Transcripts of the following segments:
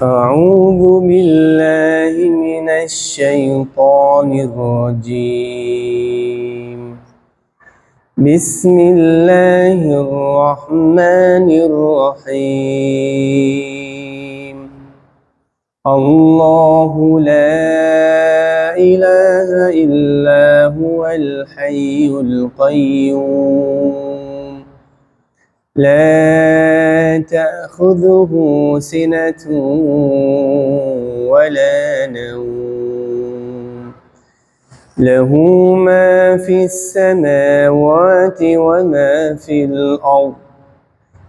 أعوذ بالله من الشيطان الرجيم. بسم الله الرحمن الرحيم. الله لا إله إلا هو الحي القيوم لا تأخذه سنة ولا نوم له ما في السماوات وما في الأرض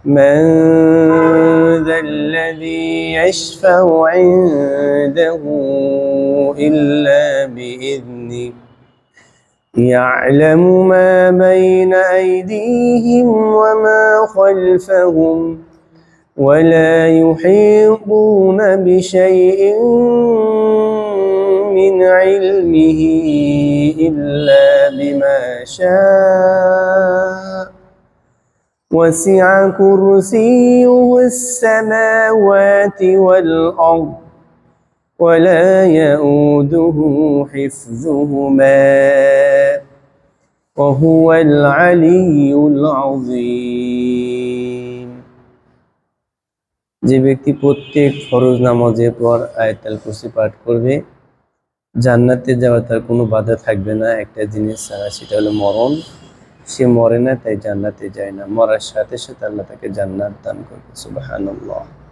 من ذا الذي يشفع عنده إلا بإذنه يعلم ما بين أيديهم وما خلفهم ولا يحيطون بشيء من علمه إلا بما شاء وسع كرسيه السماوات والأرض ولا يؤوده حفظهما وهو العلي العظيم। যে ব্যক্তি প্রত্যেক ফরজ নামাজের পর আয়াতুল কুরসি পাঠ করবে, জান্নাতে যাওয়ার তার কোনো বাধা থাকবে না। একটা জিনিস ছাড়া, সেটা হলো মরণ। সে মরে না, তাই জান্নাতে যায় না। মরার সাথে সাথে আল্লাহ তাকে জান্নাত দান করবে। সুবহানাল্লাহ।